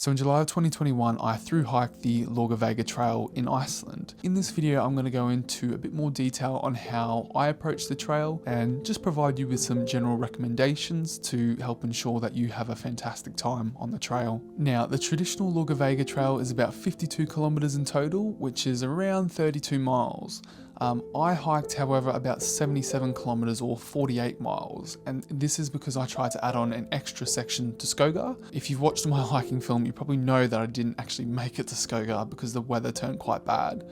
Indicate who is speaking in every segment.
Speaker 1: So in July of 2021, I thru-hiked the Laugavegur trail in Iceland. In this video, I'm going to go into a bit more detail on how I approach the trail and just provide you with some general recommendations to help ensure that you have a fantastic time on the trail. Now, the traditional Laugavegur trail is about 52 kilometers in total, which is around 32 miles. I hiked, however, about 77 kilometers or 48 miles, and this is because I tried to add on an extra section to Skogar. If you've watched my hiking film, you probably know that I didn't actually make it to Skogar because the weather turned quite bad,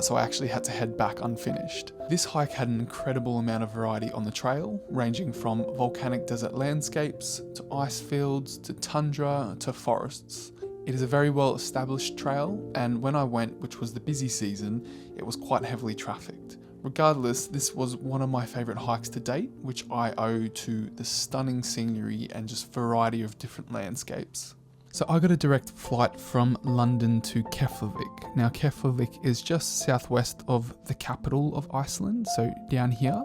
Speaker 1: so I actually had to head back unfinished. This hike had an incredible amount of variety on the trail, ranging from volcanic desert landscapes, to ice fields, to tundra, to forests. It is a very well established trail, and when I went, which was the busy season, it was quite heavily trafficked. Regardless, this was one of my favourite hikes to date, which I owe to the stunning scenery and just variety of different landscapes. So I got a direct flight from London to Keflavik. Now Keflavik is just southwest of the capital of Iceland, so down here,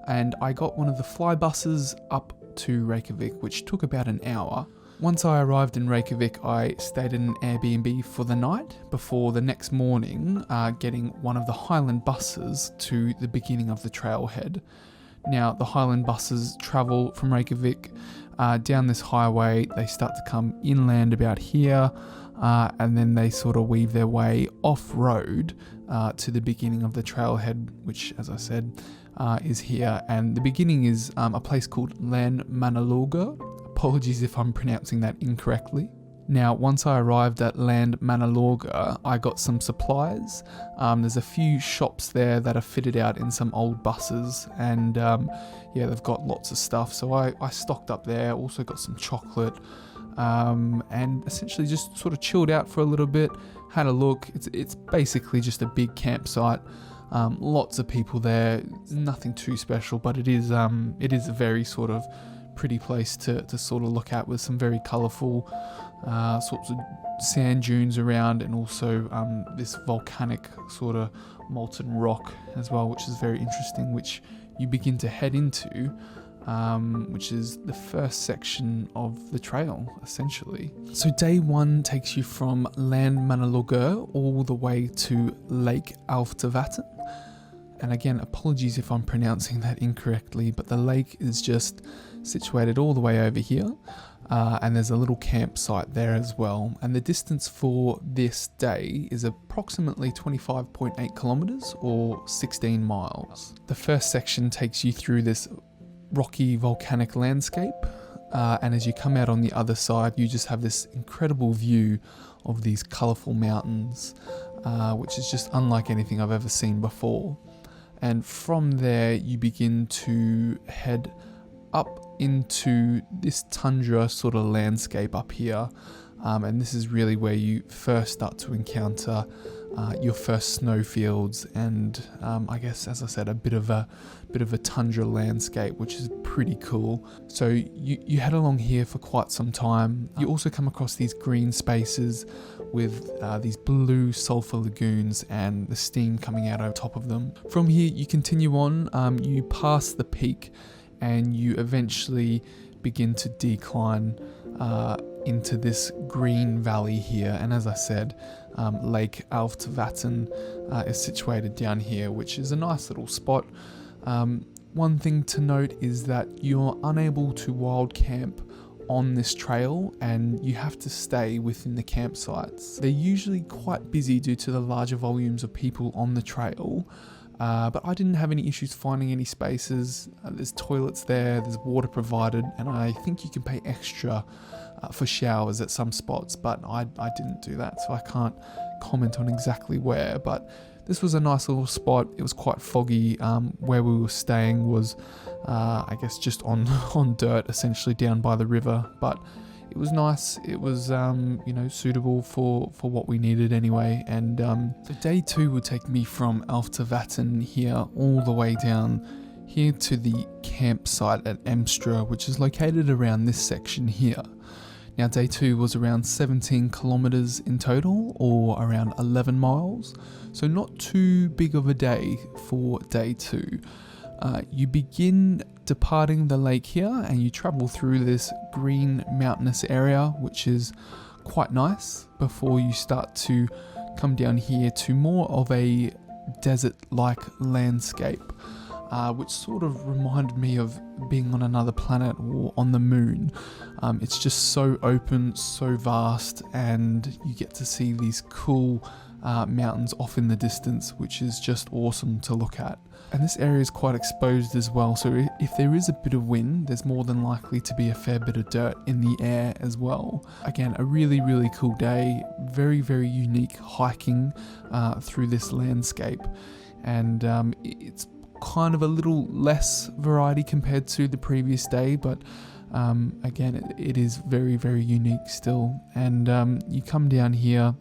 Speaker 1: and I got one of the fly buses up to Reykjavik, which took about an hour. Once I arrived in Reykjavik, I stayed in an Airbnb for the night before the next morning getting one of the Highland buses to the beginning of the trailhead. Now, the Highland buses travel from Reykjavik down this highway. They start to come inland about here, and then they sort of weave their way off-road to the beginning of the trailhead, which, as I said, is here. And the beginning is a place called Laugavegur. Apologies if I'm pronouncing that incorrectly. Now, once I arrived at Laugavegur, I got some supplies. There's a few shops there that are fitted out in some old buses, and yeah, they've got lots of stuff. So I stocked up there, also got some chocolate, and essentially just sort of chilled out for a little bit, had a look. It's basically just a big campsite. Lots of people there, nothing too special, but it is a very sort of pretty place to sort of look at, with some very colourful sorts of sand dunes around, and also this volcanic sort of molten rock as well, which is very interesting, which you begin to head into, which is the first section of the trail, essentially. So day one takes you from Laugavegur all the way to Lake Álftavatn. And again, apologies if I'm pronouncing that incorrectly, but the lake is just situated all the way over here, and there's a little campsite there as well. And the distance for this day is approximately 25.8 kilometers or 16 miles. The first section takes you through this rocky volcanic landscape, and as you come out on the other side, you just have this incredible view of these colorful mountains, which is just unlike anything I've ever seen before. And from there, you begin to head up into this tundra sort of landscape up here. And this is really where you first start to encounter your first snowfields, and I guess, as I said, a bit of a tundra landscape, which is pretty cool. So you head along here for quite some time. You also come across these green spaces with these blue sulfur lagoons and the steam coming out over top of them. From here, you continue on. You pass the peak, and you eventually begin to decline into this green valley here. And as I said, Lake Álftavatn is situated down here, which is a nice little spot. One thing to note is that you're unable to wild camp on this trail, and you have to stay within the campsites. They're usually quite busy due to the larger volumes of people on the trail, but I didn't have any issues finding any spaces. There's toilets there's water provided, and I think you can pay extra for showers at some spots, but I didn't do that, so I can't comment on exactly where. But this was a nice little spot. It was quite foggy. Where we were staying was I guess just on dirt, essentially down by the river, but it was nice. It was suitable for what we needed anyway. And so day two would take me from Álftavatn here all the way down here to the campsite at Emstra, which is located around this section here. Now, day two was around 17 kilometers in total, or around 11 miles, so not too big of a day for day two. You begin departing the lake here, and you travel through this green mountainous area, which is quite nice before you start to come down here to more of a desert-like landscape, which sort of reminded me of being on another planet or on the moon. It's just so open, so vast, and you get to see these cool mountains off in the distance, which is just awesome to look at. And this area is quite exposed as well, so if there is a bit of wind, there's more than likely to be a fair bit of dirt in the air as well. Again, a really cool day, very unique hiking through this landscape, and it's kind of a little less variety compared to the previous day, but again, it is very unique still. And you come down here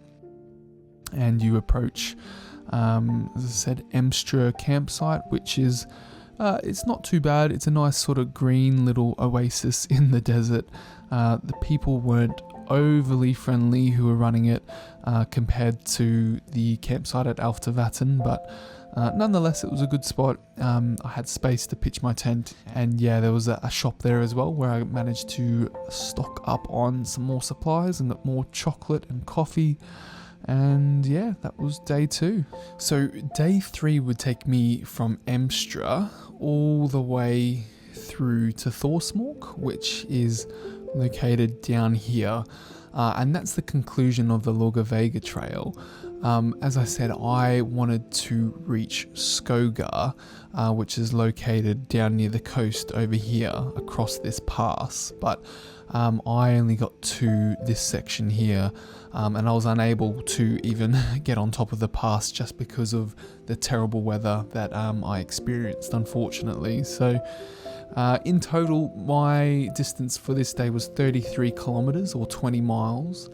Speaker 1: and you approach, as I said, Emstra campsite, which is it's not too bad. It's a nice sort of green little oasis in the desert. The people weren't overly friendly who were running it compared to the campsite at Alftavatten, but nonetheless it was a good spot. I had space to pitch my tent, and yeah, there was a shop there as well where I managed to stock up on some more supplies and got more chocolate and coffee. And yeah, that was day 2. So day 3 would take me from Emstra all the way through to Thorsmork, which is located down here, and that's the conclusion of the Laugavegur trail. As I said, I wanted to reach Skogar, which is located down near the coast over here across this pass, but I only got to this section here, and I was unable to even get on top of the pass just because of the terrible weather that I experienced, unfortunately. So in total, my distance for this day was 33 kilometers or 20 miles.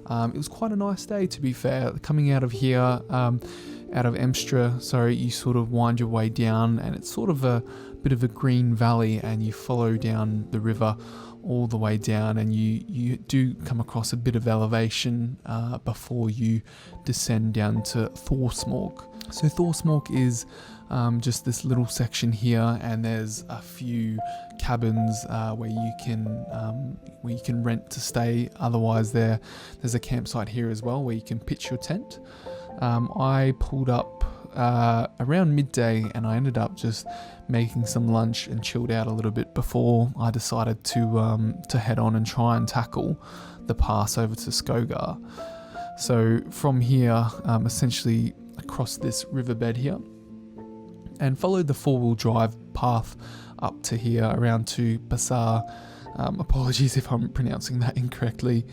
Speaker 1: It was quite a nice day, to be fair. Coming out of here, out of Emstra, you sort of wind your way down, and it's sort of a bit of a green valley, and you follow down the river all the way down, and you do come across a bit of elevation before you descend down to Thorsmork. So Thorsmork is just this little section here, and there's a few cabins where you can rent to stay. Otherwise, there's a campsite here as well where you can pitch your tent. I pulled up around midday, and I ended up just making some lunch and chilled out a little bit before I decided to head on and try and tackle the pass over to Skogar. So from here, essentially across this riverbed here, and followed the 4-wheel drive path up to here around to Basar. Apologies if I'm pronouncing that incorrectly.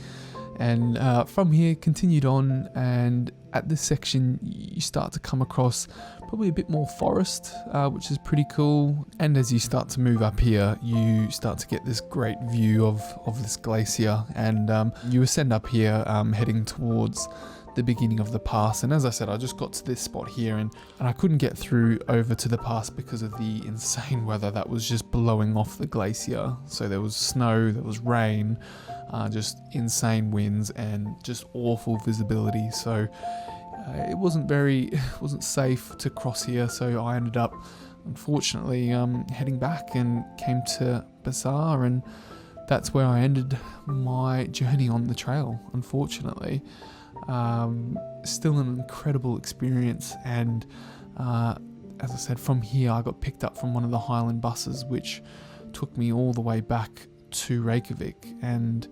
Speaker 1: And from here continued on, and at this section you start to come across probably a bit more forest, which is pretty cool. And as you start to move up here, you start to get this great view of this glacier, and you ascend up here heading towards the beginning of the pass. And as I said, I just got to this spot here, and I couldn't get through over to the pass because of the insane weather that was just blowing off the glacier. So there was snow, there was rain, just insane winds, and just awful visibility. So it wasn't safe to cross here, so I ended up unfortunately heading back and came to Basar, and that's where I ended my journey on the trail, unfortunately. Still an incredible experience, and as I said, from here I got picked up from one of the Highland buses, which took me all the way back to Reykjavik. And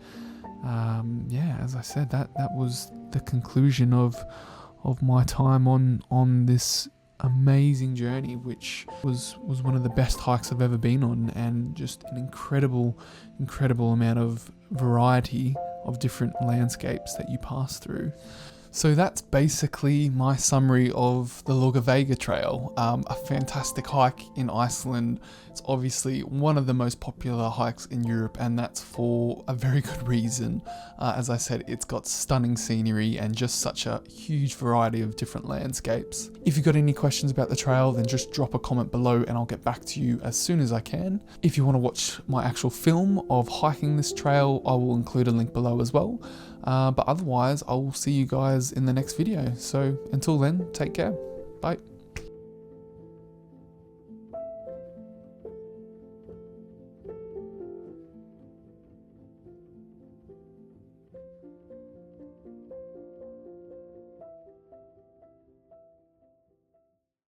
Speaker 1: as I said, that was the conclusion of my time on this amazing journey, which was one of the best hikes I've ever been on, and just an incredible amount of variety of different landscapes that you pass through. So that's basically my summary of the Laugavegur trail. A fantastic hike in Iceland. It's obviously one of the most popular hikes in Europe, and that's for a very good reason. As I said, it's got stunning scenery and just such a huge variety of different landscapes. If you've got any questions about the trail, then just drop a comment below and I'll get back to you as soon as I can. If you want to watch my actual film of hiking this trail, I will include a link below as well. But otherwise, I will see you guys in the next video. So until then, take care. Bye.